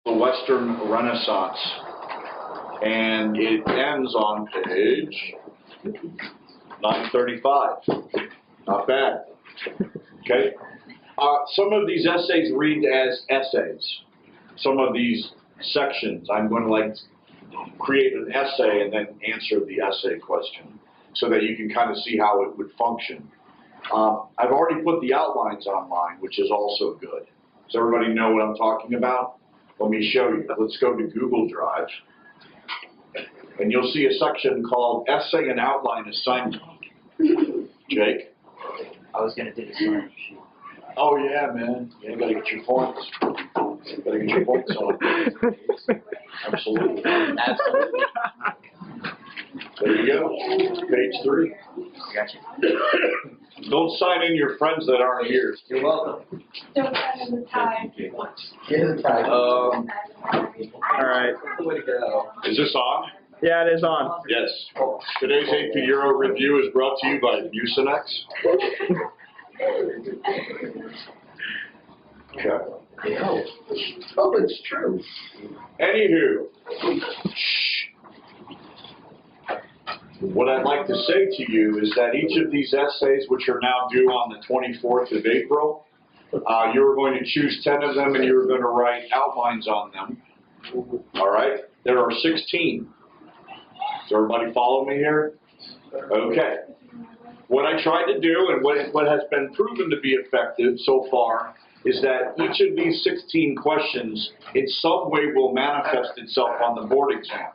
the Western Renaissance, and it ends on page 935. Not bad. Okay. Some of these essays read as essays. Some of these sections, I'm going to create an essay and then answer the essay question so that you can kind of see how it would function. I've already put the outlines online, which is also good. Does everybody know what I'm talking about? Let me show you. Let's go to Google Drive. And you'll see a section called Essay and Outline Assignment. Jake? I was going to do the sign sheet. Oh, yeah, man. You got to get your points. You got to get your points on. Absolutely. Absolutely. There you go. Page 3. Gotcha. Don't sign in your friends that aren't here. You're welcome. Don't sign in the tie. Here's the tag. All right. Way to go. Is this on? Yeah, it is on. Yes. Today's AP Euro review is brought to you by Mucinex. Okay. Oh, it's true. Anywho, what I'd like to say to you is that each of these essays, which are now due on the 24th of April, you're going to choose 10 of them and you're going to write outlines on them. All right? There are 16. Does everybody follow me here? Okay. What I tried to do, and what has been proven to be effective so far, is that each of these 16 questions in some way will manifest itself on the board exam,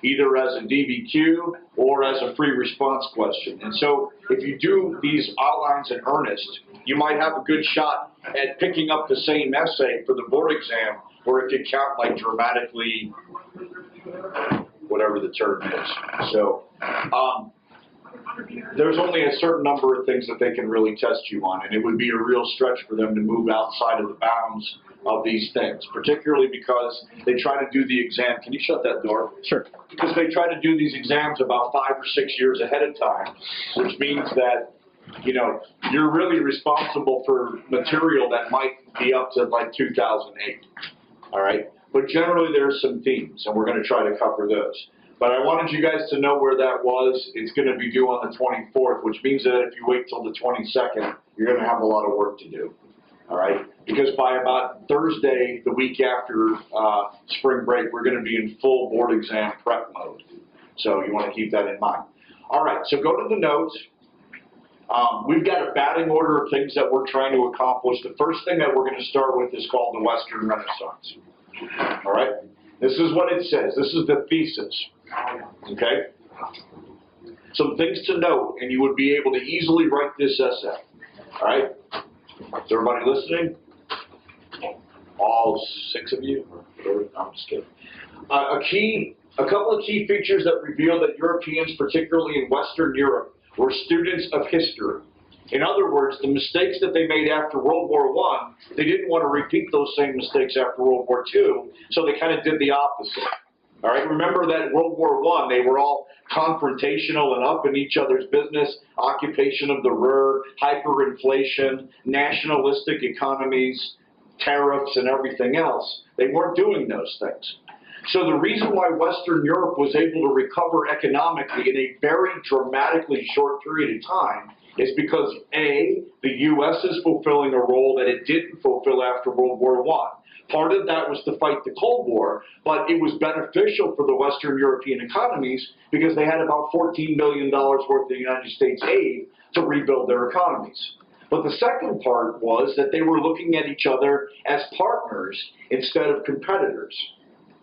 either as a DBQ or as a free response question. And so if you do these outlines in earnest, you might have a good shot at picking up the same essay for the board exam, where it could count like dramatically, whatever the term is. So there's only a certain number of things that they can really test you on, and it would be a real stretch for them to move outside of the bounds of these things, particularly because they try to do the exam. Can you shut that door? Sure. Because they try to do these exams about 5 or 6 years ahead of time, which means that, you know, you're really responsible for material that might be up to like 2008. All right? But generally there are some themes, and we're going to try to cover those. But I wanted you guys to know where that was. It's going to be due on the 24th, which means that if you wait till the 22nd, you're going to have a lot of work to do. All right? Because by about Thursday, the week after spring break, we're going to be in full board exam prep mode. So you want to keep that in mind. All right, so go to the notes. We've got a batting order of things that we're trying to accomplish. The first thing that we're going to start with is called the Western Renaissance. All right? This is what it says. This is the thesis. Okay? Some things to note, and you would be able to easily write this essay. All right? Is everybody listening? All 6 of you? I'm just kidding. A couple of key features that reveal that Europeans, particularly in Western Europe, were students of history. In other words, the mistakes that they made after World War I, they didn't want to repeat those same mistakes after World War II, so they kind of did the opposite. All right, remember that World War I, they were all confrontational and up in each other's business, occupation of the Ruhr, hyperinflation, nationalistic economies, tariffs, and everything else. They weren't doing those things. So the reason why Western Europe was able to recover economically in a very dramatically short period of time is because, A, the U.S. is fulfilling a role that it didn't fulfill after World War I. Part of that was to fight the Cold War, but it was beneficial for the Western European economies because they had about $14 billion worth of United States aid to rebuild their economies. But the second part was that they were looking at each other as partners instead of competitors.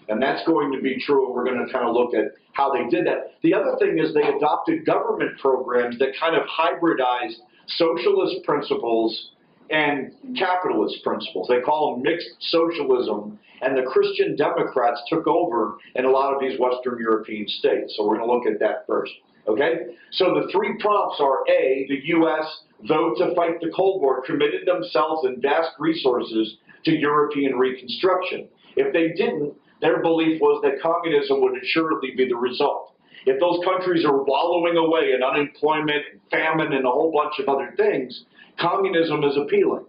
And that's going to be true, and we're going to kind of look at how they did that. The other thing is they adopted government programs that kind of hybridized socialist principles and capitalist principles. They call them mixed socialism, and the Christian Democrats took over in a lot of these Western European states. So we're going to look at that first. Okay? So the 3 prompts are, A, the U.S., though to fight the Cold War, committed themselves and vast resources to European reconstruction. If they didn't, their belief was that communism would assuredly be the result. If those countries are wallowing away in unemployment, and famine, and a whole bunch of other things, communism is appealing.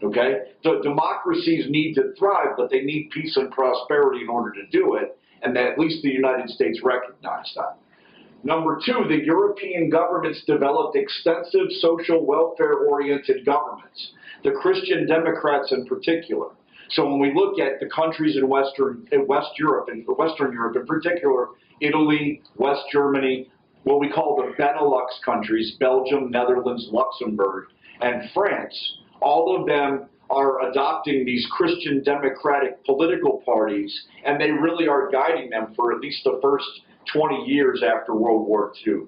Okay? So democracies need to thrive, but they need peace and prosperity in order to do it, and that at least the United States recognized that. Number two, the European governments developed extensive social welfare-oriented governments, the Christian Democrats in particular. So when we look at the countries in West Europe, and Western Europe in particular, Italy, West Germany, what we call the Benelux countries, Belgium, Netherlands, Luxembourg, and France, all of them are adopting these Christian democratic political parties, and they really are guiding them for at least the first 20 years after World War II.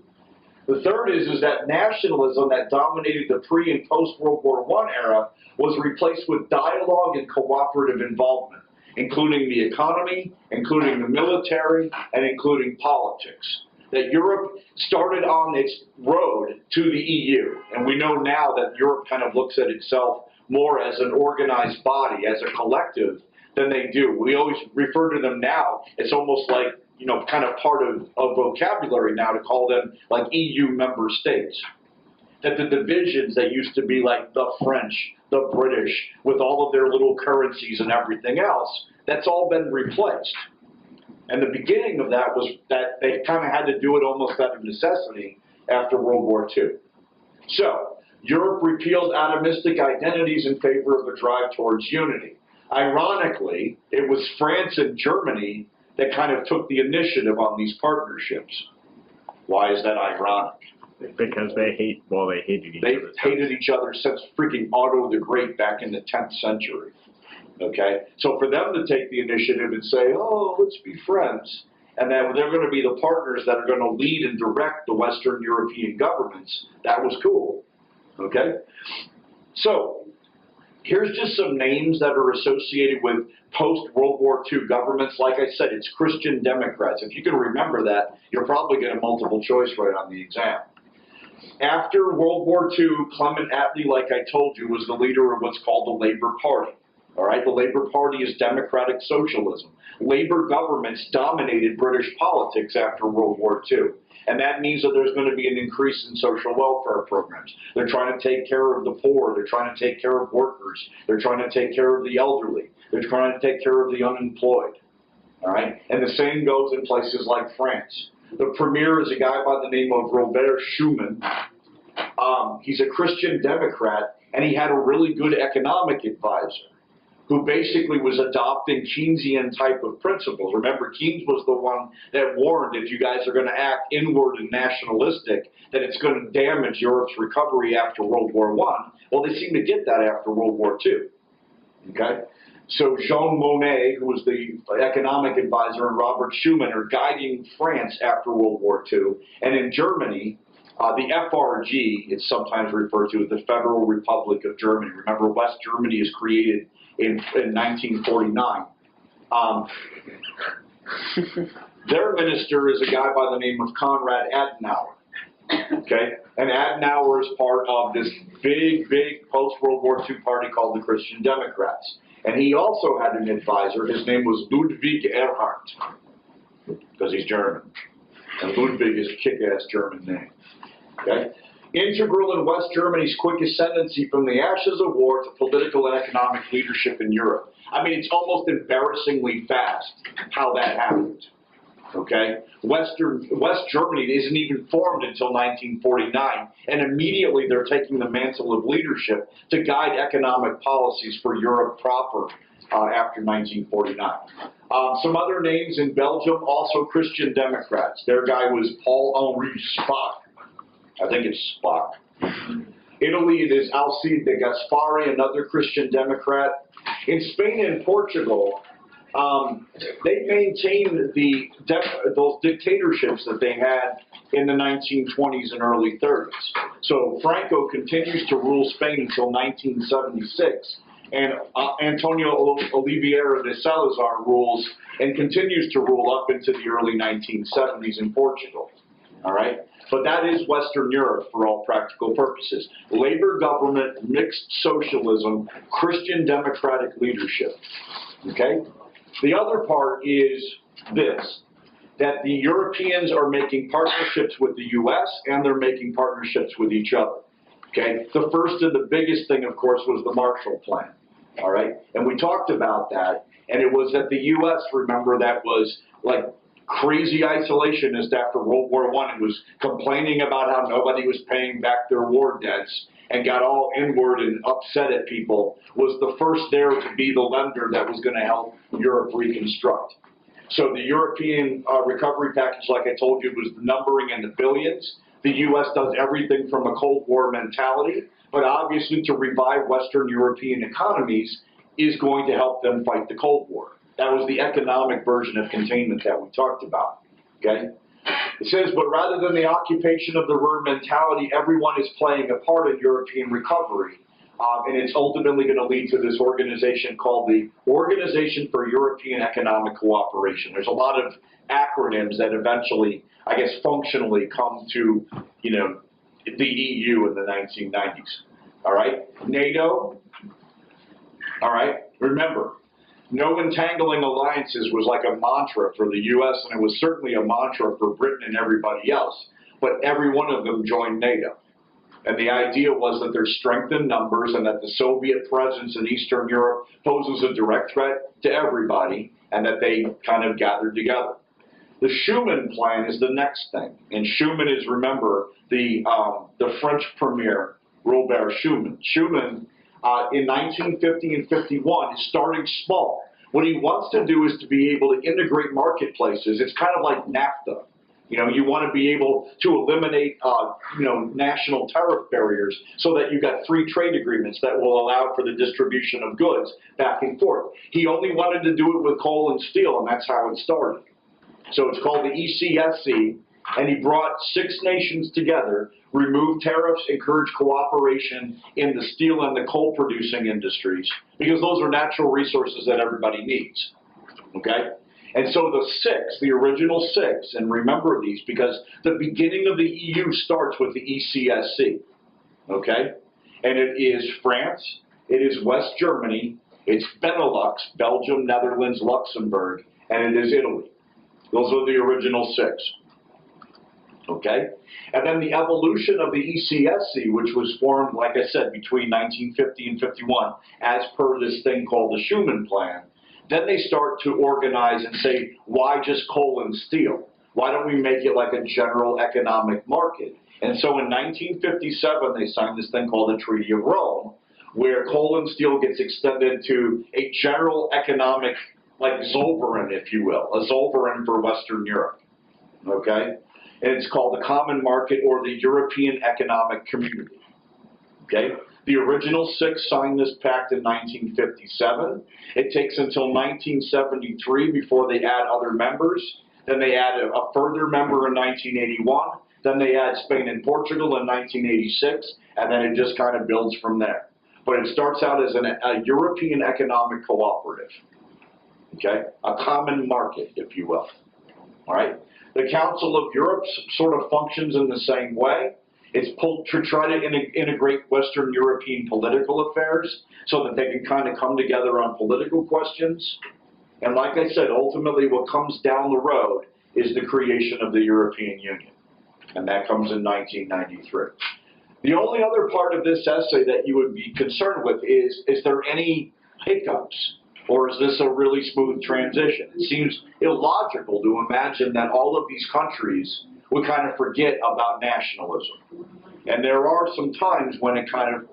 The third is that nationalism that dominated the pre- and post-World War I era was replaced with dialogue and cooperative involvement, including the economy, including the military, and including politics. That Europe started on its road to the EU, and we know now that Europe kind of looks at itself more as an organized body, as a collective, than they do. We always refer to them now, it's almost like, you know, kind of part of vocabulary now to call them like EU member states. That the divisions that used to be like the French, the British, with all of their little currencies and everything else, that's all been replaced. And the beginning of that was that they kind of had to do it almost out of necessity after World War II. So, Europe repealed atomistic identities in favor of a drive towards unity. Ironically, it was France and Germany that kind of took the initiative on these partnerships. Why is that ironic? Because they hated each They other. hated each other since freaking Otto the Great back in the 10th century. Okay? So for them to take the initiative and say, oh, let's be friends, and then they're going to be the partners that are going to lead and direct the Western European governments, that was cool. Okay? So, here's just some names that are associated with post-World War II governments. Like I said, it's Christian Democrats. If you can remember that, you'll probably get a multiple choice right on the exam. After World War II, Clement Attlee, like I told you, was the leader of what's called the Labour Party. All right, the Labour Party is democratic socialism. Labour governments dominated British politics after World War II. And that means that there's going to be an increase in social welfare programs. They're trying to take care of the poor. They're trying to take care of workers. They're trying to take care of the elderly. They're trying to take care of the unemployed. All right? And the same goes in places like France. The premier is a guy by the name of Robert Schumann. He's a Christian Democrat, and he had a really good economic advisor who basically was adopting Keynesian type of principles. Remember, Keynes was the one that warned if you guys are going to act inward and nationalistic, that it's going to damage Europe's recovery after World War I. Well, they seem to get that after World War II. Okay? So Jean Monnet, who was the economic advisor, and Robert Schumann are guiding France after World War II. And in Germany, the FRG, it's sometimes referred to as the Federal Republic of Germany. Remember, West Germany is created in 1949. Their minister is a guy by the name of Konrad Adenauer. Okay? And Adenauer is part of this big post-World War II party called the Christian Democrats. And he also had an advisor. His name was Ludwig Erhard, because he's German. And Ludwig is a kick-ass German name. Okay? Integral in West Germany's quick ascendancy from the ashes of war to political and economic leadership in Europe. I mean, it's almost embarrassingly fast how that happened. Okay? West Germany isn't even formed until 1949, and immediately they're taking the mantle of leadership to guide economic policies for Europe proper after 1949. Some other names in Belgium, also Christian Democrats. Their guy was Paul-Henri Spaak. I think it's Spock. Italy, it is Alcide de Gasperi, another Christian Democrat. In Spain and Portugal, they maintained those dictatorships that they had in the 1920s and early 30s. So Franco continues to rule Spain until 1976, and Antonio Oliveira de Salazar rules and continues to rule up into the early 1970s in Portugal. All right? But that is Western Europe for all practical purposes. Labor government, mixed socialism, Christian democratic leadership. Okay? The other part is this, that the Europeans are making partnerships with the U.S. and they're making partnerships with each other. Okay, the first and the biggest thing, of course, was the Marshall Plan. All right, and we talked about that, and it was that the U.S., remember, that was like crazy isolationist after World War I. It was complaining about how nobody was paying back their war debts and got all inward and upset at people, was the first there to be the lender that was going to help Europe reconstruct. So the European recovery package, like I told you, was numbering in the billions. The U.S. does everything from a Cold War mentality, but obviously to revive Western European economies is going to help them fight the Cold War. That was the economic version of containment that we talked about, okay? It says, but rather than the occupation of the Ruhr mentality, everyone is playing a part in European recovery. And it's ultimately going to lead to this organization called the Organization for European Economic Cooperation. There's a lot of acronyms that eventually, I guess, functionally come to, you know, the EU in the 1990s. All right? NATO. All right? Remember, no entangling alliances was like a mantra for the U.S., and it was certainly a mantra for Britain and everybody else. But every one of them joined NATO. And the idea was that there's strength in numbers and that the Soviet presence in Eastern Europe poses a direct threat to everybody, and that they kind of gathered together. The Schumann Plan is the next thing. And Schumann is, remember, the French premier, Robert Schumann. Schumann, in 1950 and 51, is starting small. What he wants to do is to be able to integrate marketplaces. It's kind of like NAFTA. You know, you want to be able to eliminate, you know, national tariff barriers so that you got free trade agreements that will allow for the distribution of goods back and forth. He only wanted to do it with coal and steel, and that's how it started. So it's called the ECSC, and he brought 6 nations together, removed tariffs, encouraged cooperation in the steel and the coal-producing industries, because those are natural resources that everybody needs, okay? And so the 6, the original 6, and remember these because the beginning of the EU starts with the ECSC, okay? And it is France, it is West Germany, it's Benelux, Belgium, Netherlands, Luxembourg, and it is Italy. Those are the original 6, okay? And then the evolution of the ECSC, which was formed, like I said, between 1950 and 51, as per this thing called the Schumann Plan. Then they start to organize and say, why just coal and steel? Why don't we make it like a general economic market? And so in 1957, they signed this thing called the Treaty of Rome, where coal and steel gets extended to a general economic, like Zollverein, if you will, a Zollverein for Western Europe, okay? And it's called the Common Market or the European Economic Community, okay? The original 6 signed this pact in 1957. It takes until 1973 before they add other members. Then they add a further member in 1981. Then they add Spain and Portugal in 1986. And then it just kind of builds from there. But it starts out as a European economic cooperative, okay? A common market, if you will, all right? The Council of Europe sort of functions in the same way. It's to try to integrate Western European political affairs so that they can kind of come together on political questions. And like I said, ultimately what comes down the road is the creation of the European Union. And that comes in 1993. The only other part of this essay that you would be concerned with is there any hiccups? Or is this a really smooth transition? It seems illogical to imagine that all of these countries would kind of forget about nationalism. And there are some times when it kind of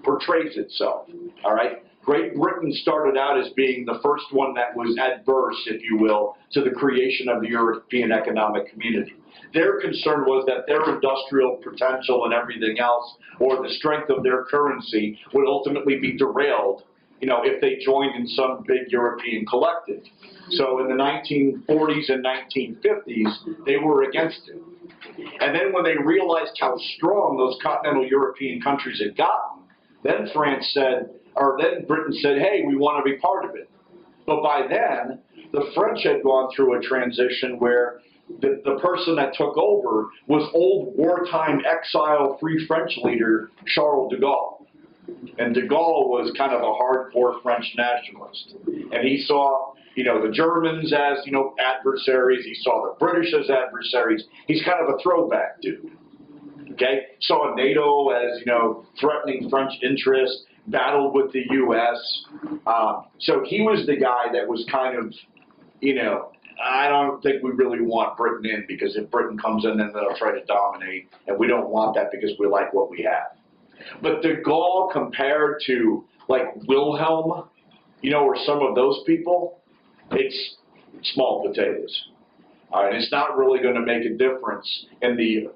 portrays itself, all right? Great Britain started out as being the first one that was adverse, if you will, to the creation of the European Economic Community. Their concern was that their industrial potential and everything else, or the strength of their currency, would ultimately be derailed, you know, if they joined in some big European collective. So in the 1940s and 1950s, they were against it. And then when they realized how strong those continental European countries had gotten, then then Britain said, hey, we want to be part of it. But by then, the French had gone through a transition where the person that took over was old wartime exile free French leader Charles de Gaulle. And de Gaulle was kind of a hardcore French nationalist. And he saw, you know, the Germans as, you know, adversaries. He saw the British as adversaries. He's kind of a throwback dude. Okay, saw NATO as, you know, threatening French interests, battled with the U.S. So he was the guy that was kind of, you know, I don't think we really want Britain in, because if Britain comes in, then they'll try to dominate, and we don't want that because we like what we have. But de Gaulle, compared to like Wilhelm, you know, or some of those people, it's small potatoes. And it's not really going to make a difference in the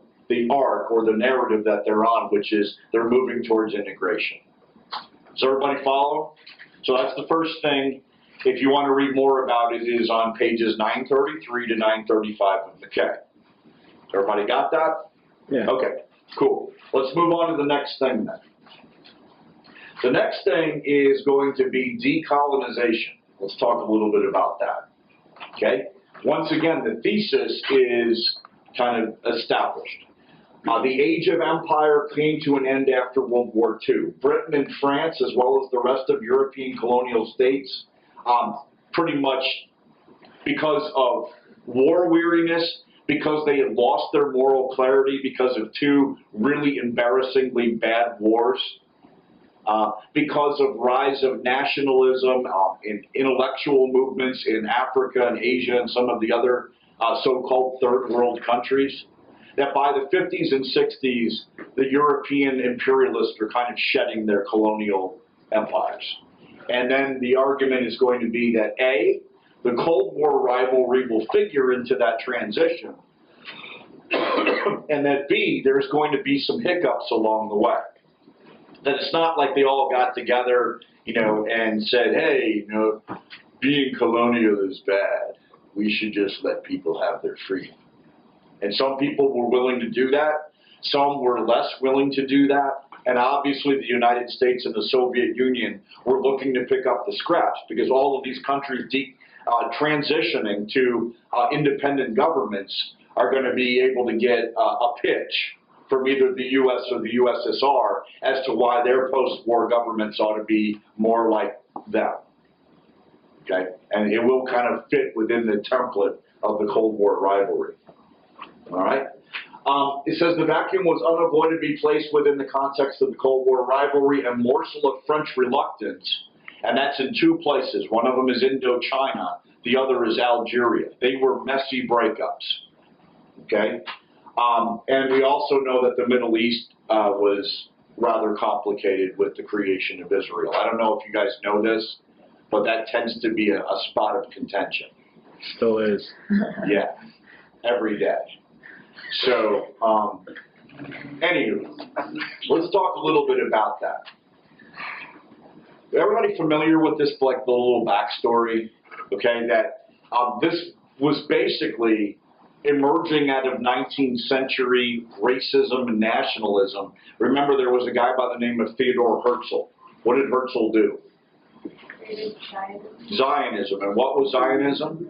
arc or the narrative that they're on, which is they're moving towards integration. Does everybody follow? So that's the first thing. If you want to read more about it, it is on pages 933 to 935 of McKay. Everybody got that? Yeah. Okay, cool. Let's move on to the next thing then. The next thing is going to be decolonization. Let's talk a little bit about that. Okay? Once again, the thesis is kind of established. The age of empire came to an end after World War II. Britain and France, as well as the rest of European colonial states, pretty much because of war weariness, because they had lost their moral clarity because of two really embarrassingly bad wars, because of rise of nationalism in intellectual movements in Africa and Asia and some of the other so-called third world countries, that by the 50s and 60s, the European imperialists are kind of shedding their colonial empires. And then the argument is going to be that A, the Cold War rivalry will figure into that transition, and that B, there's going to be some hiccups along the way. That it's not like they all got together, you know, and said, hey, you know, being colonial is bad. We should just let people have their freedom. And some people were willing to do that. Some were less willing to do that. And obviously the United States and the Soviet Union were looking to pick up the scraps, because all of these countries transitioning to independent governments are going to be able to get a pitch from either the U.S. or the USSR as to why their post-war governments ought to be more like them. Okay? And it will kind of fit within the template of the Cold War rivalry. All right? It says the vacuum was unavoidably placed within the context of the Cold War rivalry, and morsel of French reluctance, and that's in two places. One of them is Indochina, the other is Algeria. They were messy breakups. Okay? And we also know that the Middle East was rather complicated with the creation of Israel. I don't know if you guys know this, but that tends to be a spot of contention. Still is. Yeah, every day. So, anywho, let's talk a little bit about that. Everybody familiar with this, like the little backstory? Okay, that this was basically emerging out of 19th century racism and nationalism. Remember, there was a guy by the name of Theodor Herzl. What did Herzl do? Zionism. And what was Zionism?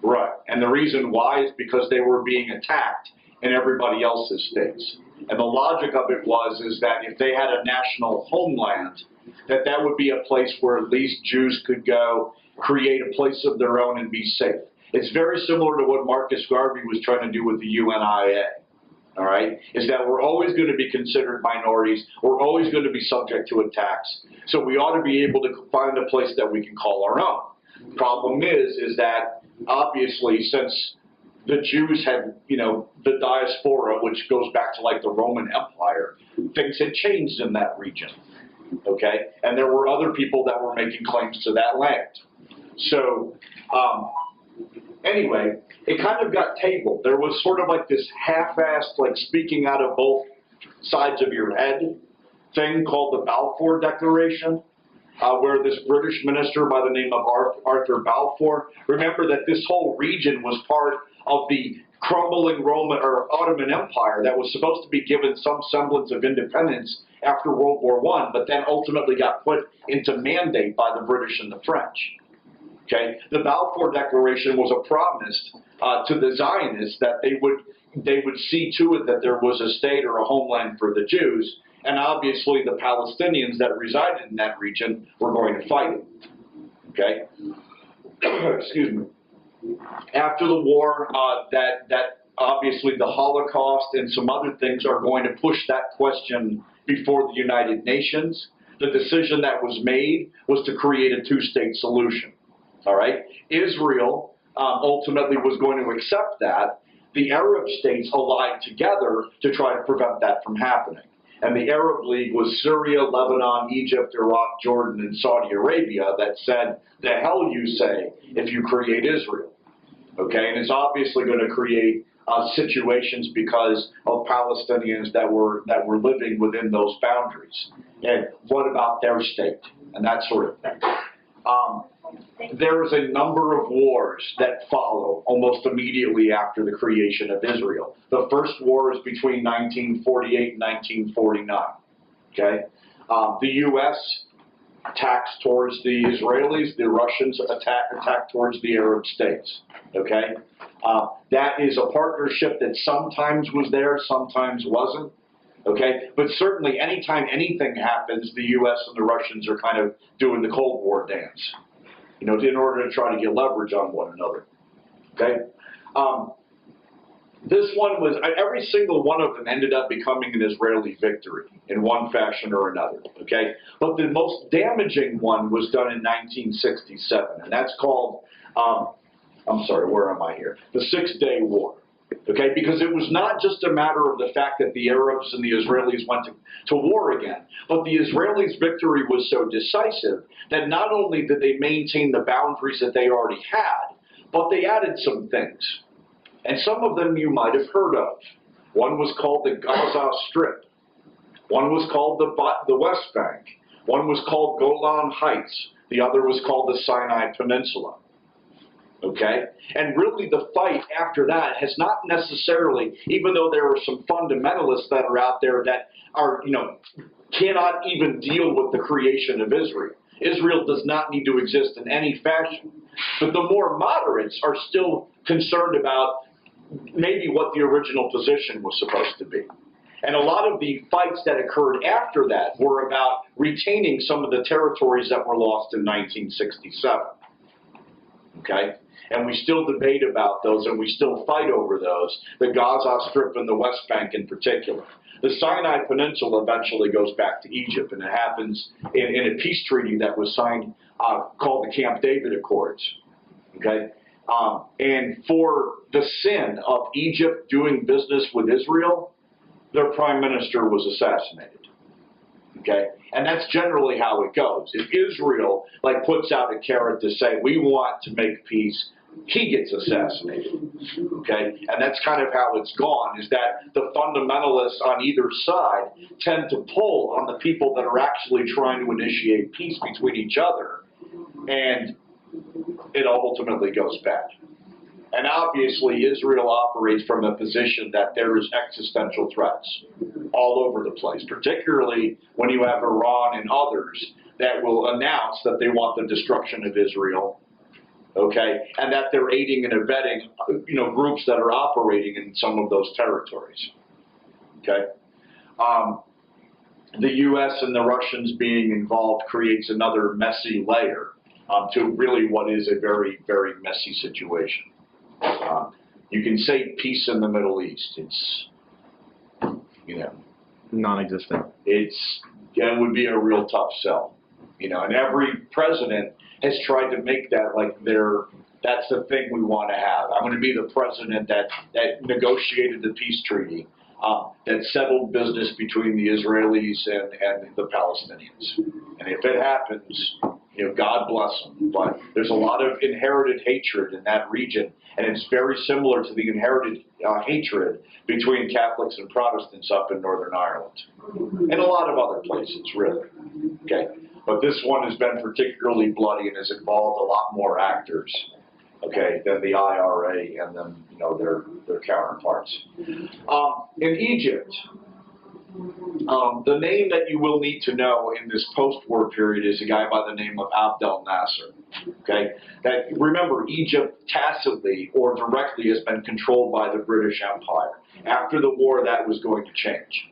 Right. And the reason why is because they were being attacked in everybody else's states. And the logic of it is that if they had a national homeland, that would be a place where at least Jews could go, create a place of their own, and be safe. It's very similar to what Marcus Garvey was trying to do with the UNIA. All right, is that we're always going to be considered minorities. We're always going to be subject to attacks. So we ought to be able to find a place that we can call our own. Problem is that obviously since the Jews had, you know, the diaspora, which goes back to like the Roman Empire, things had changed in that region. Okay, and there were other people that were making claims to that land. So anyway, it kind of got tabled. There was sort of like this half-assed, like speaking out of both sides of your head thing called the Balfour Declaration, where this British minister by the name of Arthur Balfour, remember that this whole region was part of the crumbling Roman or Ottoman Empire that was supposed to be given some semblance of independence after World War I, but then ultimately got put into mandate by the British and the French. Okay, the Balfour Declaration was a promise to the Zionists that they would see to it that there was a state or a homeland for the Jews, and obviously the Palestinians that resided in that region were going to fight it. Okay, excuse me. After the war, that obviously the Holocaust and some other things are going to push that question before the United Nations. The decision that was made was to create a two-state solution. All right? Israel ultimately was going to accept that. The Arab states allied together to try to prevent that from happening. And the Arab League was Syria, Lebanon, Egypt, Iraq, Jordan, and Saudi Arabia that said, the hell you say if you create Israel. Okay? And it's obviously going to create situations because of Palestinians that were living within those boundaries. And what about their state? And that sort of thing. There is a number of wars that follow almost immediately after the creation of Israel. The first war is between 1948 and 1949. Okay? The U.S. attacks towards the Israelis. The Russians attack towards the Arab states. Okay? That is a partnership that sometimes was there, sometimes wasn't. Okay? But certainly anytime anything happens, the U.S. and the Russians are kind of doing the Cold War dance, you know, in order to try to get leverage on one another. Okay? This one was, every single one of them ended up becoming an Israeli victory in one fashion or another. Okay? But the most damaging one was done in 1967, and that's called, I'm sorry, where am I here? The SixDay War. Okay, because it was not just a matter of the fact that the Arabs and the Israelis went to war again, but the Israelis' victory was so decisive that not only did they maintain the boundaries that they already had, but they added some things. And some of them you might have heard of. One was called the Gaza Strip. One was called the West Bank. One was called Golan Heights. The other was called the Sinai Peninsula. Okay? And really the fight after that has not necessarily, even though there are some fundamentalists that are out there that are, you know, cannot even deal with the creation of Israel. Israel does not need to exist in any fashion. But the more moderates are still concerned about maybe what the original position was supposed to be. And a lot of the fights that occurred after that were about retaining some of the territories that were lost in 1967. Okay? And we still debate about those, and we still fight over those, the Gaza Strip and the West Bank in particular. The Sinai Peninsula eventually goes back to Egypt, and it happens in a peace treaty that was signed called the Camp David Accords. Okay? And for the sin of Egypt doing business with Israel, their prime minister was assassinated. Okay? And that's generally how it goes. If Israel puts out a carrot to say, we want to make peace, he gets assassinated. Okay? And that's kind of how it's gone, is that the fundamentalists on either side tend to pull on the people that are actually trying to initiate peace between each other, and it ultimately goes bad. And obviously, Israel operates from a position that there is existential threats all over the place, particularly when you have Iran and others that will announce that they want the destruction of Israel, okay, and that they're aiding and abetting, you know, groups that are operating in some of those territories, okay. The U.S. and the Russians being involved creates another messy layer to really what is a very, very messy situation. You can say peace in the Middle East. It's, you know, non-existent. it would be a real tough sell, you know. And every president has tried to make that that's the thing we want to have. I'm going to be the president that negotiated the peace treaty, that settled business between the Israelis and the Palestinians. And if it happens, you know, God bless them. But there's a lot of inherited hatred in that region, and it's very similar to the inherited hatred between Catholics and Protestants up in Northern Ireland, and a lot of other places, really. Okay, but this one has been particularly bloody and has involved a lot more actors, okay, than the IRA and then, you know, their counterparts. In Egypt, the name that you will need to know in this post-war period is a guy by the name of Abdel Nasser. Okay, that, remember, Egypt tacitly or directly has been controlled by the British Empire. After the war, that was going to change.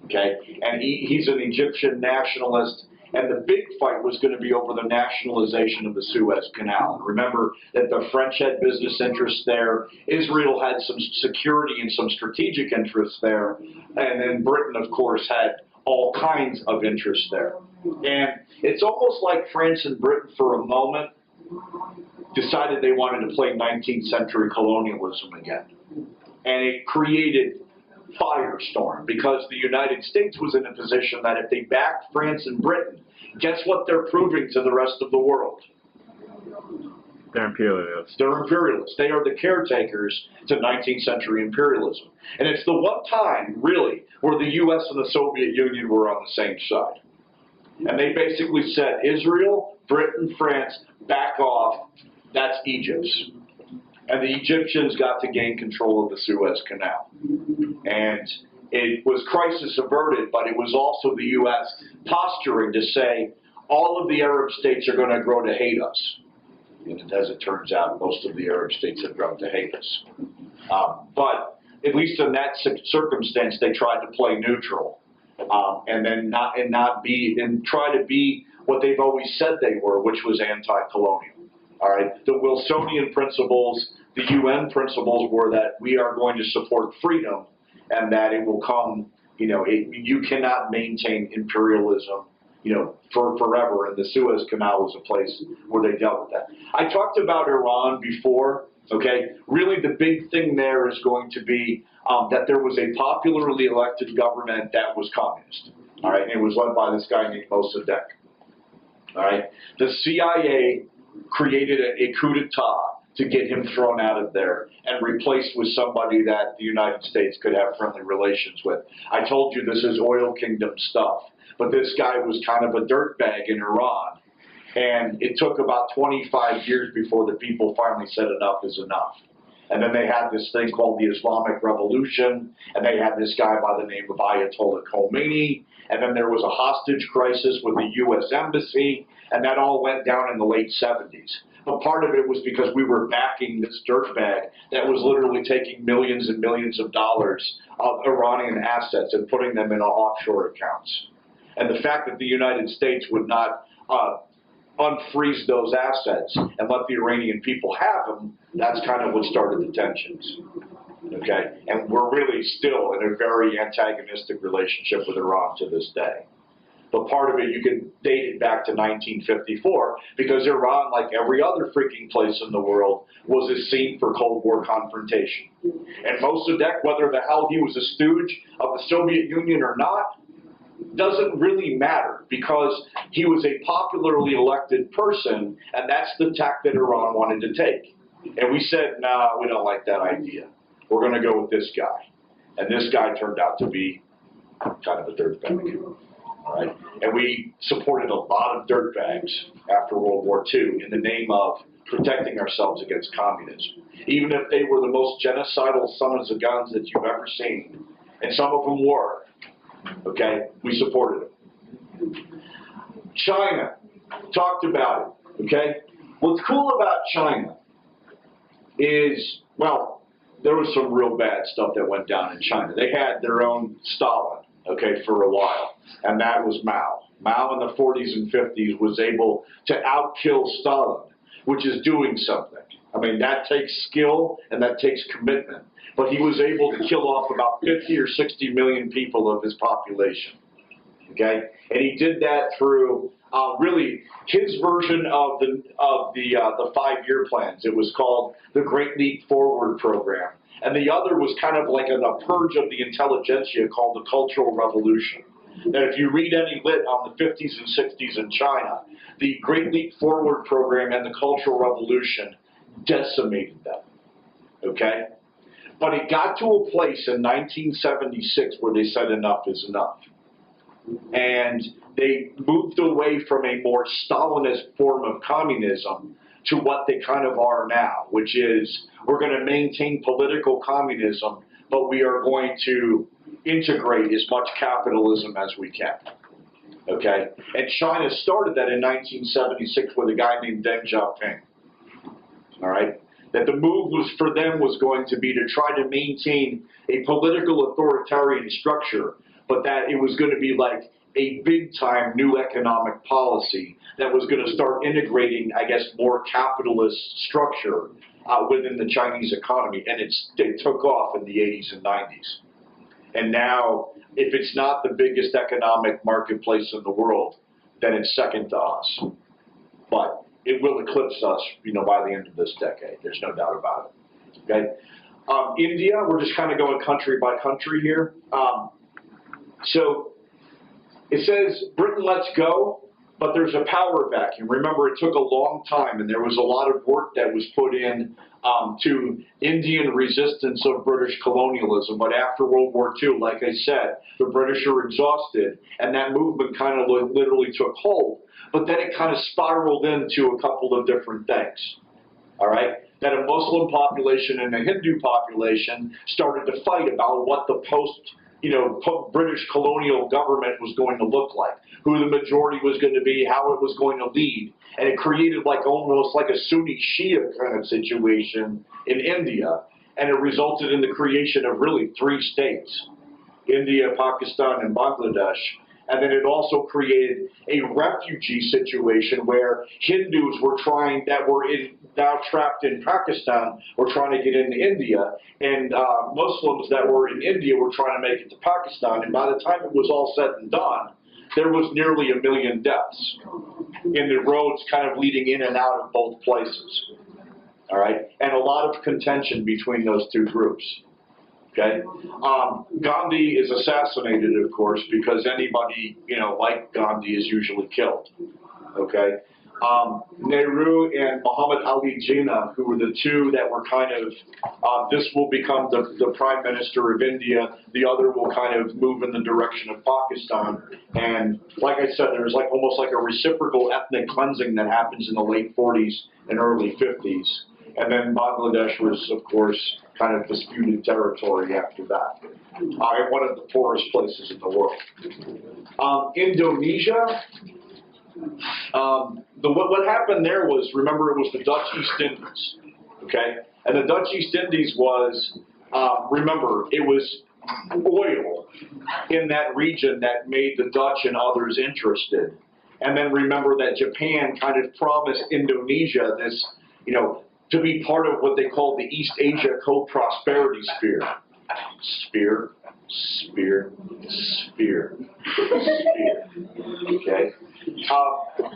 Okay, and he's an Egyptian nationalist, And the big fight was going to be over the nationalization of the Suez Canal. And remember that the French had business interests there, Israel had some security and some strategic interests there, and then Britain, of course, had all kinds of interests there. And it's almost like France and Britain, for a moment, decided they wanted to play 19th century colonialism again. And it created firestorm because the United States was in a position that if they backed France and Britain, guess what they're proving to the rest of the world? They're imperialists. They're imperialists. They are the caretakers to 19th century imperialism. And it's the one time, really, where the U.S. and the Soviet Union were on the same side. And they basically said, Israel, Britain, France, back off, that's Egypt's. And the Egyptians got to gain control of the Suez Canal. And it was crisis averted, but it was also the U.S. posturing to say, all of the Arab states are going to grow to hate us. And as it turns out, most of the Arab states have grown to hate us. But at least in that circumstance, they tried to play neutral, and then try to be what they've always said they were, which was anti-colonial. All right, the Wilsonian principles, the UN principles were that we are going to support freedom, and that it will come. You cannot maintain imperialism, for forever, and the Suez Canal was a place where they dealt with that. I talked about Iran before, okay? Really the big thing there is going to be that there was a popularly elected government that was communist, all right? And it was led by this guy named Mossadegh, all right? The CIA created a coup d'etat to get him thrown out of there and replaced with somebody that the United States could have friendly relations with. I told you this is oil kingdom stuff. But this guy was kind of a dirtbag in Iran, and it took about 25 years before the people finally said enough is enough. And then they had this thing called the Islamic Revolution, and they had this guy by the name of Ayatollah Khomeini, and then there was a hostage crisis with the U.S. Embassy, and that all went down in the late 70s. But part of it was because we were backing this dirtbag that was literally taking millions and millions of dollars of Iranian assets and putting them in offshore accounts. And the fact that the United States would not unfreeze those assets and let the Iranian people have them, that's kind of what started the tensions. Okay? And we're really still in a very antagonistic relationship with Iran to this day. But part of it, you can date it back to 1954, because Iran, like every other freaking place in the world, was a scene for Cold War confrontation. And Mossadegh, whether the hell he was a stooge of the Soviet Union or not, doesn't really matter, because he was a popularly elected person, and that's the tack that Iran wanted to take. And we said, nah, we don't like that idea. We're going to go with this guy. And this guy turned out to be kind of a dirtbag. All right? And we supported a lot of dirtbags after World War II in the name of protecting ourselves against communism. Even if they were the most genocidal sons of guns that you've ever seen, and some of them were. Okay, we supported it. China, talked about it, okay? What's cool about China is, well, there was some real bad stuff that went down in China. They had their own Stalin, okay, for a while, and that was Mao. Mao in the 40s and 50s was able to outkill Stalin, which is doing something. I mean, that takes skill and that takes commitment. But he was able to kill off about 50 or 60 million people of his population, okay? And he did that through really his version of the 5-year plans. It was called the Great Leap Forward program. And the other was kind of like a purge of the intelligentsia called the Cultural Revolution. That if you read any lit on the 50s and 60s in China, the Great Leap Forward program and the Cultural Revolution decimated them, okay? But it got to a place in 1976 where they said enough is enough. And they moved away from a more Stalinist form of communism to what they kind of are now, which is we're going to maintain political communism, but we are going to integrate as much capitalism as we can. Okay? And China started that in 1976 with a guy named Deng Xiaoping. All right? That the move was for them was going to be to try to maintain a political authoritarian structure, but that it was going to be like a big-time new economic policy that was going to start integrating, I guess, more capitalist structure within the Chinese economy, and it took off in the 80s and 90s. And now, if it's not the biggest economic marketplace in the world, then it's second to us. But it will eclipse us, by the end of this decade. There's no doubt about it. Okay. India, we're just kind of going country by country here. So it says Britain lets go, but there's a power vacuum. Remember, it took a long time, and there was a lot of work that was put in to Indian resistance of British colonialism. But after World War II, like I said, the British are exhausted, and that movement kind of literally took hold. But then it kind of spiraled into a couple of different things. All right? That a Muslim population and a Hindu population started to fight about what the British colonial government was going to look like, who the majority was going to be, how it was going to lead. And it created almost like a Sunni Shia kind of situation in India. And it resulted in the creation of really 3 states, India, Pakistan, and Bangladesh. And then it also created a refugee situation where Hindus were now trapped in Pakistan were trying to get into India, and Muslims that were in India were trying to make it to Pakistan. And by the time it was all said and done, there was nearly 1 million deaths in the roads kind of leading in and out of both places. All right? And a lot of contention between those 2 groups. Okay? Gandhi is assassinated, of course, because anybody, like Gandhi is usually killed. Okay? Nehru and Muhammad Ali Jinnah, who were the 2 that were kind of, this will become the Prime Minister of India, the other will kind of move in the direction of Pakistan. And like I said, there's almost like a reciprocal ethnic cleansing that happens in the late 40s and early 50s. And then Bangladesh was, of course, kind of disputed territory after that. One of the poorest places in the world. Indonesia, what happened there was, remember, it was the Dutch East Indies, okay? And the Dutch East Indies was, remember, it was oil in that region that made the Dutch and others interested. And then remember that Japan kind of promised Indonesia this, to be part of what they called the East Asia Co-Prosperity Sphere. Sphere. Okay?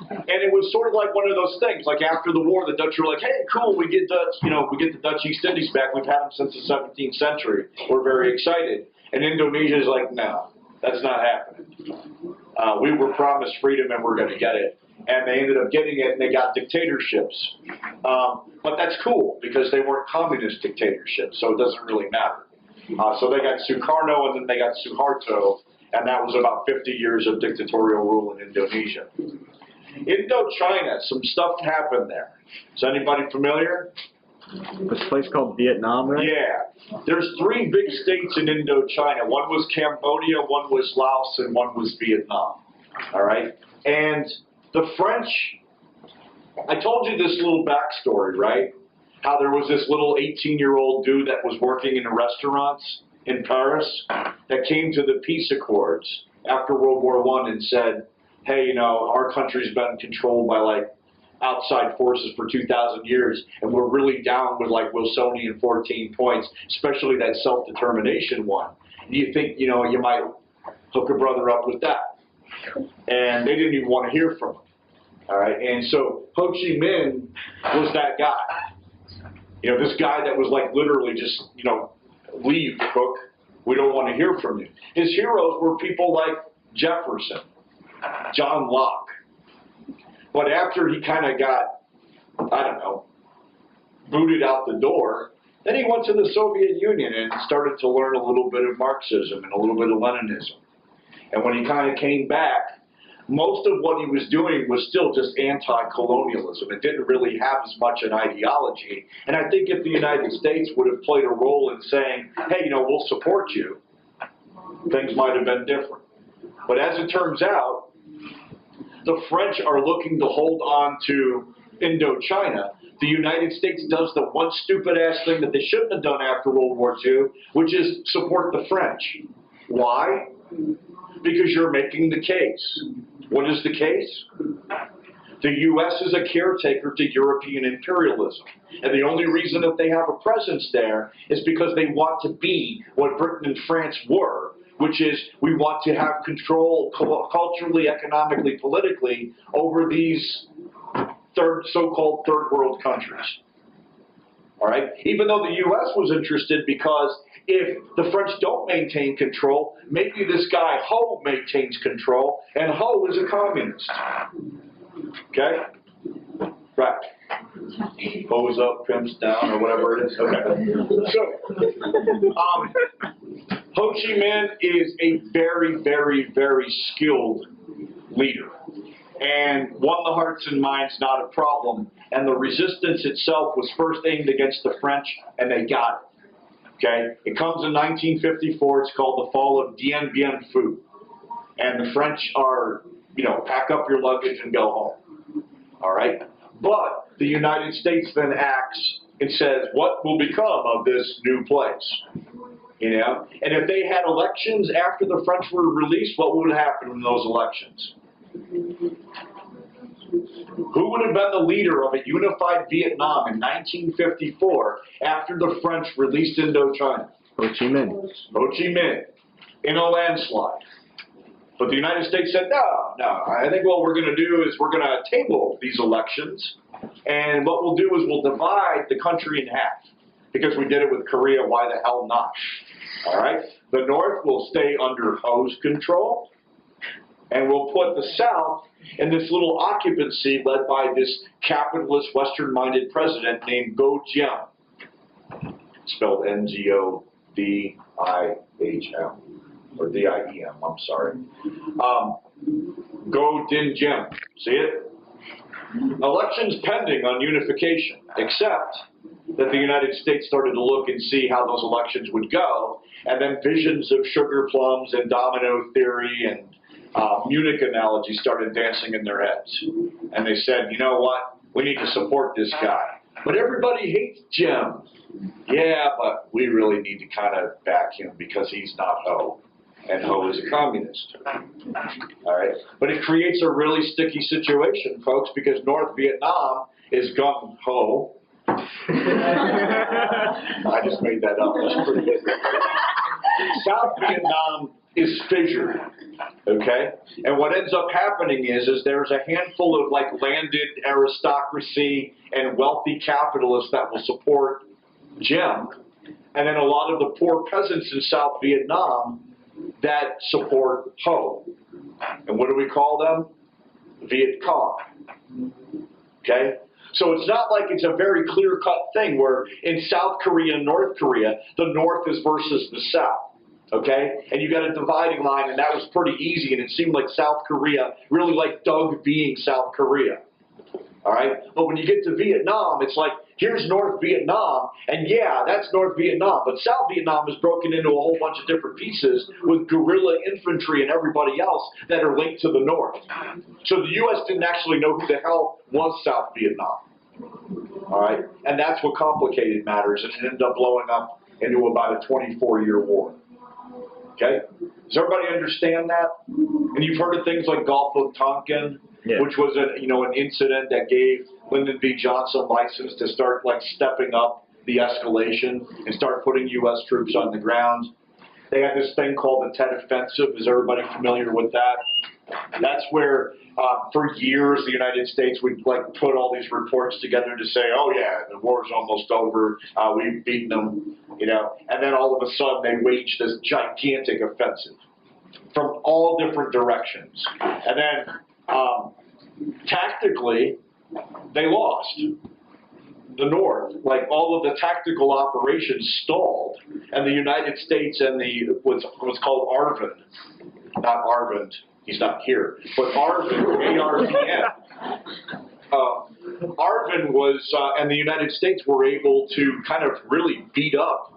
And it was sort of like one of those things, like after the war, the Dutch were like, hey, cool, we get the Dutch East Indies back. We've had them since the 17th century. We're very excited. And Indonesia is like, no, that's not happening. We were promised freedom and we're going to get it. And they ended up getting it, and they got dictatorships. But that's cool, because they weren't communist dictatorships, so it doesn't really matter. So they got Sukarno, and then they got Suharto, and that was about 50 years of dictatorial rule in Indonesia. Indochina, some stuff happened there. Is anybody familiar? This place called Vietnam, right? Yeah. There's 3 big states in Indochina. One was Cambodia, one was Laos, and one was Vietnam. All right? And the French, I told you this little backstory, right? How there was this little 18-year-old dude that was working in the restaurants in Paris that came to the peace accords after World War I and said, hey, our country's been controlled by outside forces for 2,000 years, and we're really down with Wilsonian 14 points, especially that self-determination one. Do you think, you might hook a brother up with that? And they didn't even want to hear from him. All right, and so Ho Chi Minh was that guy. This guy that was literally just, leave, Cook. We don't want to hear from you. His heroes were people like Jefferson, John Locke. But after he kind of got, booted out the door, then he went to the Soviet Union and started to learn a little bit of Marxism and a little bit of Leninism. And when he kind of came back, most of what he was doing was still just anti-colonialism. It didn't really have as much an ideology. And I think if the United States would have played a role in saying, hey, we'll support you, things might have been different. But as it turns out, the French are looking to hold on to Indochina. The United States does the one stupid-ass thing that they shouldn't have done after World War II, which is support the French. Why? Because you're making the case. What is the case? The U.S. is a caretaker to European imperialism. And the only reason that they have a presence there is because they want to be what Britain and France were, which is we want to have control culturally, economically, politically over these so-called third world countries. All right? Even though the U.S. was interested because if the French don't maintain control, maybe this guy Ho maintains control, and Ho is a communist. Okay? Right. Ho's up, pimps down, or whatever it is. Okay. So, Ho Chi Minh is a very, very, very skilled leader. And won the hearts and minds, not a problem. And the resistance itself was first aimed against the French, and they got it. Okay? It comes in 1954. It's called the Fall of Dien Bien Phu. And the French are, pack up your luggage and go home. All right? But the United States then acts and says, what will become of this new place? And if they had elections after the French were released, what would happen in those elections? Who would have been the leader of a unified Vietnam in 1954 after the French released Indochina? Ho Chi Minh. Ho Chi Minh, in a landslide. But the United States said, no, I think what we're going to do is we're going to table these elections, and what we'll do is we'll divide the country in half. Because we did it with Korea, why the hell not? All right? The North will stay under Ho's control, and we'll put the South in this little occupancy led by this capitalist, Western-minded president named Go Diem, spelled Ngodiem, or Diem, I'm sorry. Go Din Diem, see it? Elections pending on unification, except that the United States started to look and see how those elections would go, and then visions of sugar plums and domino theory and Munich analogy started dancing in their heads. And they said, you know what, we need to support this guy. But everybody hates Jim. Yeah, but we really need to kind of back him because he's not Ho. And Ho is a communist. All right? But it creates a really sticky situation, folks, because North Vietnam is gung-ho. I just made that up. That's pretty good. South Vietnam is fissured. Okay? And what ends up happening is there's a handful of landed aristocracy and wealthy capitalists that will support Jim, and then a lot of the poor peasants in South Vietnam that support Ho. And what do we call them? Viet Cong. Okay? So it's not like it's a very clear-cut thing where in South Korea and North Korea, the North is versus the South. Okay? And you got a dividing line, and that was pretty easy, and it seemed like South Korea really liked Doug being South Korea. All right? But when you get to Vietnam, it's like, here's North Vietnam, and yeah, that's North Vietnam, but South Vietnam is broken into a whole bunch of different pieces with guerrilla infantry and everybody else that are linked to the North. So the U.S. didn't actually know who the hell was South Vietnam. All right? And that's what complicated matters, and it ended up blowing up into about a 24-year war. Okay? Does everybody understand that? And you've heard of things like Gulf of Tonkin, which was an incident that gave Lyndon B. Johnson license to start stepping up the escalation and start putting U.S. troops on the ground. They had this thing called the Tet Offensive. Is everybody familiar with that? That's where, for years, the United States would put all these reports together to say, oh yeah, the war's almost over, we've beaten them, and then all of a sudden they waged this gigantic offensive from all different directions. And then, tactically, they lost. The North, all of the tactical operations stalled, and the United States and what's called ARVN, not Arvind, he's not here, but ARVN, A-R-V-N. ARVN was, and the United States were able to kind of really beat up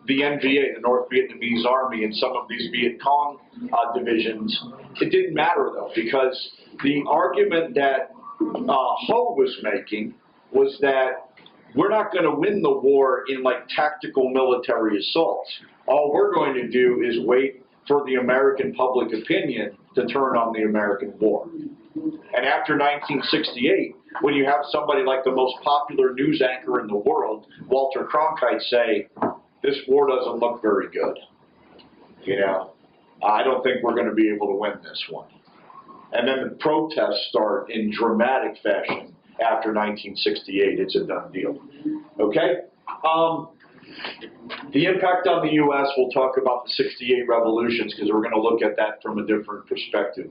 the NVA, the North Vietnamese Army, and some of these Viet Cong divisions. It didn't matter, though, because the argument that Ho was making was that we're not going to win the war in tactical military assaults. All we're going to do is wait for the American public opinion to turn on the American war. And after 1968, when you have somebody like the most popular news anchor in the world, Walter Cronkite, say, this war doesn't look very good. You know, I don't think we're going to be able to win this one. And then the protests start in dramatic fashion after 1968. It's a done deal. Okay? The impact on the U.S., we'll talk about the 68 revolutions because we're going to look at that from a different perspective.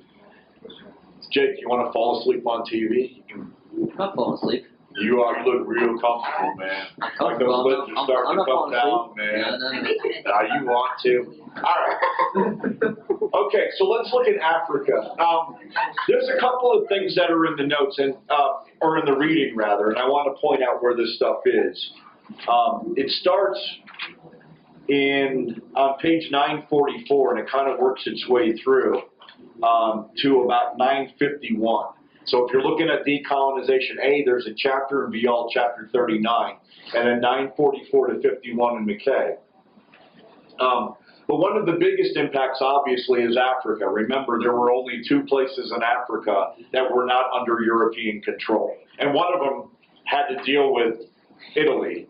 Jake, you want to fall asleep on TV? I'm not falling asleep. You look real comfortable, man. I'm Like those comfortable. lips are starting to come down, man. No. You want to? All right. Okay, so let's look at Africa. There's a couple of things that are in the notes, and or in the reading, rather, and I want to point out where this stuff is. It starts on page 944, and it kind of works its way through to about 951. So if you're looking at decolonization A, there's a chapter in Vial, chapter 39, and then 944 to 51 in McKay. But one of the biggest impacts, obviously, is Africa. Remember, there were only 2 places in Africa that were not under European control. And one of them had to deal with Italy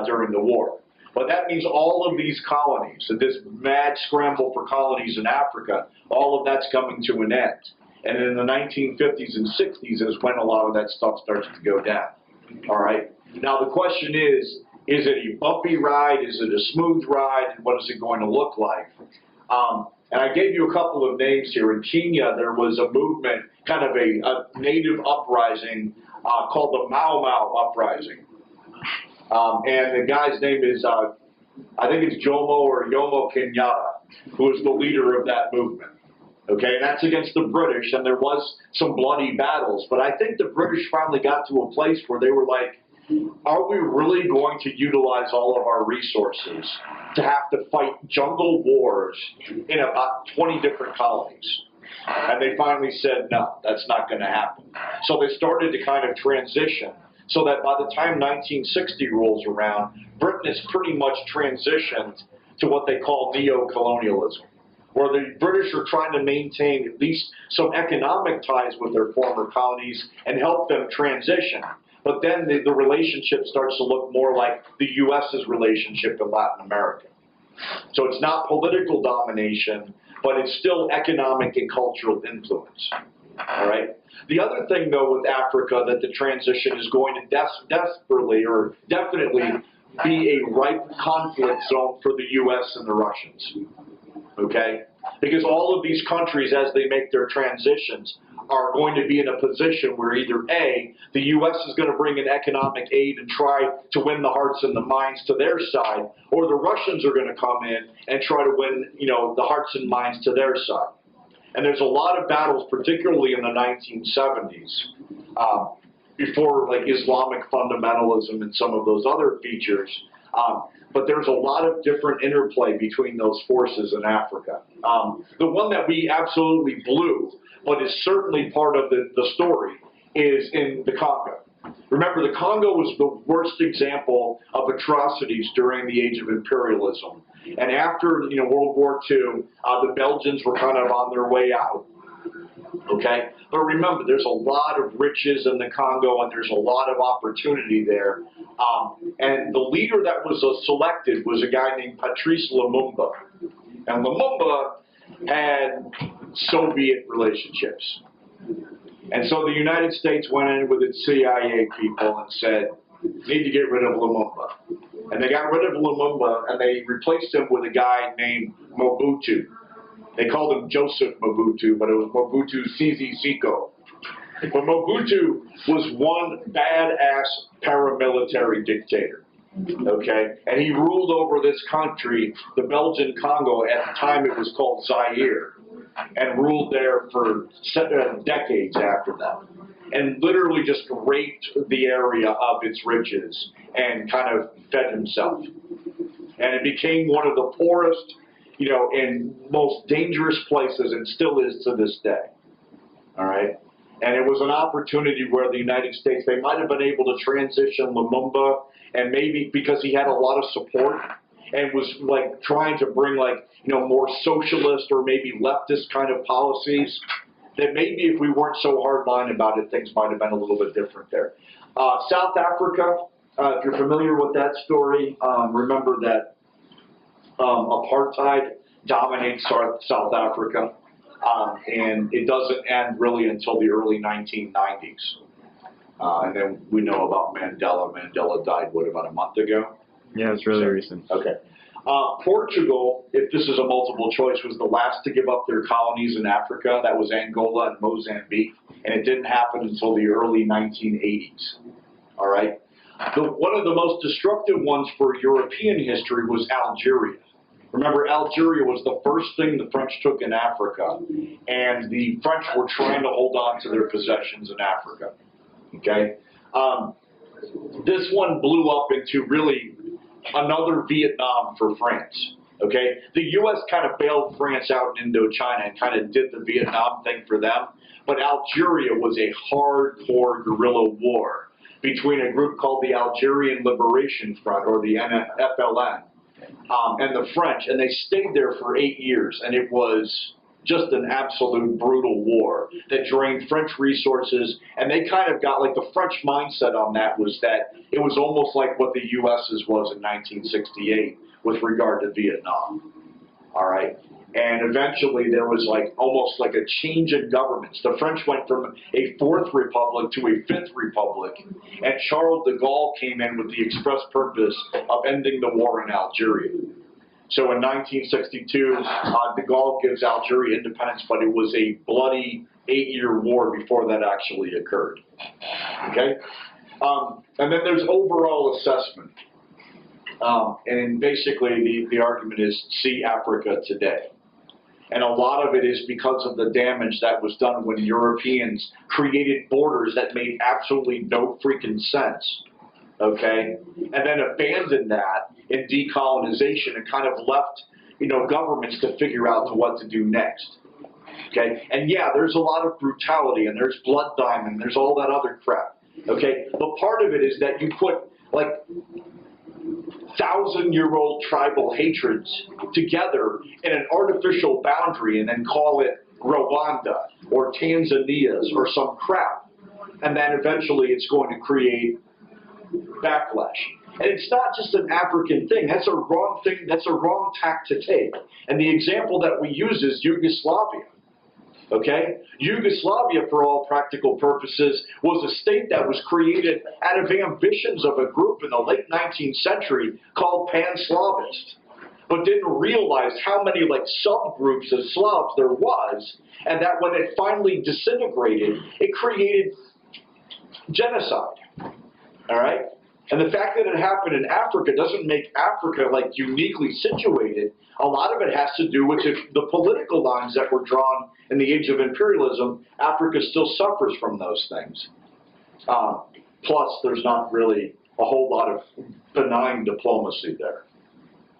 during the war. But that means all of these colonies, so this mad scramble for colonies in Africa, all of that's coming to an end. And in the 1950s and 60s is when a lot of that stuff starts to go down. All right? Now the question is it a bumpy ride? Is it a smooth ride? And what is it going to look like? And I gave you a couple of names here. In Kenya, there was a movement, kind of a native uprising called the Mau Mau Uprising. And the guy's name is, I think it's Jomo or Yomo Kenyatta, who is the leader of that movement. Okay, and that's against the British, and there was some bloody battles. But I think the British finally got to a place where they were like, are we really going to utilize all of our resources to have to fight jungle wars in about 20 different colonies? And they finally said, no, that's not going to happen. So they started to kind of transition so that by the time 1960 rolls around, Britain has pretty much transitioned to what they call neo-colonialism, where the British are trying to maintain at least some economic ties with their former colonies and help them transition. But then the relationship starts to look more like the U.S.'s relationship in Latin America. So it's not political domination, but it's still economic and cultural influence. All right? The other thing, though, with Africa, that the transition is going to desperately or definitely be a ripe conflict zone for the U.S. and the Russians. Okay? Because all of these countries, as they make their transitions, are going to be in a position where either A, the U.S. is going to bring in economic aid and try to win the hearts and the minds to their side, or the Russians are going to come in and try to win, the hearts and minds to their side. And there's a lot of battles, particularly in the 1970s, before like Islamic fundamentalism and some of those other features. But there's a lot of different interplay between those forces in Africa. The one that we absolutely blew, but is certainly part of the story, is in the Congo. Remember, the Congo was the worst example of atrocities during the age of imperialism. And after World War II, the Belgians were kind of on their way out. Okay? But remember, there's a lot of riches in the Congo, and there's a lot of opportunity there. And the leader that was selected was a guy named Patrice Lumumba. And Lumumba had Soviet relationships. And so the United States went in with its CIA people and said, need to get rid of Lumumba. And they got rid of Lumumba, and they replaced him with a guy named Mobutu. They called him Joseph Mobutu, but it was Mobutu Sese Seko. But Mobutu was one badass paramilitary dictator, okay? And he ruled over this country, the Belgian Congo. At the time it was called Zaire, and ruled there for decades after that. And literally just raped the area of its riches and kind of fed himself. And it became one of the poorest, and most dangerous places, and still is to this day. All right? And it was an opportunity where the United States, they might have been able to transition Lumumba, and maybe because he had a lot of support, and was like trying to bring like, more socialist or maybe leftist kind of policies, that maybe if we weren't so hardline about it, things might have been a little bit different there. South Africa, if you're familiar with that story, remember that apartheid dominates South Africa, and it doesn't end really until the early 1990s. And then we know about Mandela. Mandela died, what, about a month ago? Yeah, it's really recent. Okay. Portugal, if this is a multiple choice, was the last to give up their colonies in Africa. That was Angola and Mozambique, and it didn't happen until the early 1980s. All right? One of the most destructive ones for European history was Algeria. Remember, Algeria was the first thing the French took in Africa, and the French were trying to hold on to their possessions in Africa. Okay? This one blew up into really another Vietnam for France. Okay? The U.S. kind of bailed France out in Indochina and kind of did the Vietnam thing for them, but Algeria was a hardcore guerrilla war between a group called the Algerian Liberation Front, or the FLN, and the French, and they stayed there for 8 years, and it was just an absolute brutal war that drained French resources, and they kind of got, like, the French mindset on that was that it was almost like what the U.S.'s was in 1968 with regard to Vietnam, all right? And eventually there was like almost like a change in governments. The French went from a fourth republic to a fifth republic, and Charles de Gaulle came in with the express purpose of ending the war in Algeria. So in 1962, de Gaulle gives Algeria independence, but it was a bloody 8-year war before that actually occurred. Okay? And then there's overall assessment. And basically the argument is see Africa today. And a lot of it is because of the damage that was done when Europeans created borders that made absolutely no freaking sense, okay? And then abandoned that in decolonization and kind of left, governments to figure out what to do next, okay? And yeah, there's a lot of brutality, and there's blood diamond, there's all that other crap, okay? But part of it is that you put, like, 1,000-year-old tribal hatreds together in an artificial boundary and then call it Rwanda or Tanzania's or some crap. And then eventually it's going to create backlash. And it's not just an African thing. That's a wrong thing. That's a wrong tack to take. And the example that we use is Yugoslavia. Okay? Yugoslavia, for all practical purposes, was a state that was created out of ambitions of a group in the late 19th century called Pan-Slavist, but didn't realize how many subgroups of Slavs there was, and that when it finally disintegrated, it created genocide. All right? And the fact that it happened in Africa doesn't make Africa uniquely situated. A lot of it has to do with the political lines that were drawn in the age of imperialism. Africa still suffers from those things. Plus, there's not really a whole lot of benign diplomacy there.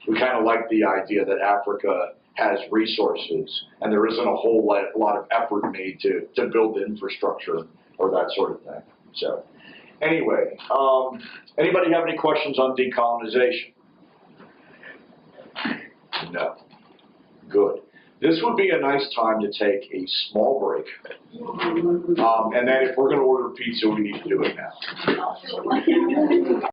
We kind of like the idea that Africa has resources, and there isn't a whole lot of effort made to build the infrastructure or that sort of thing. So. Anyway, anybody have any questions on decolonization? No. Good. This would be a nice time to take a small break. And then if we're going to order pizza, we need to do it now.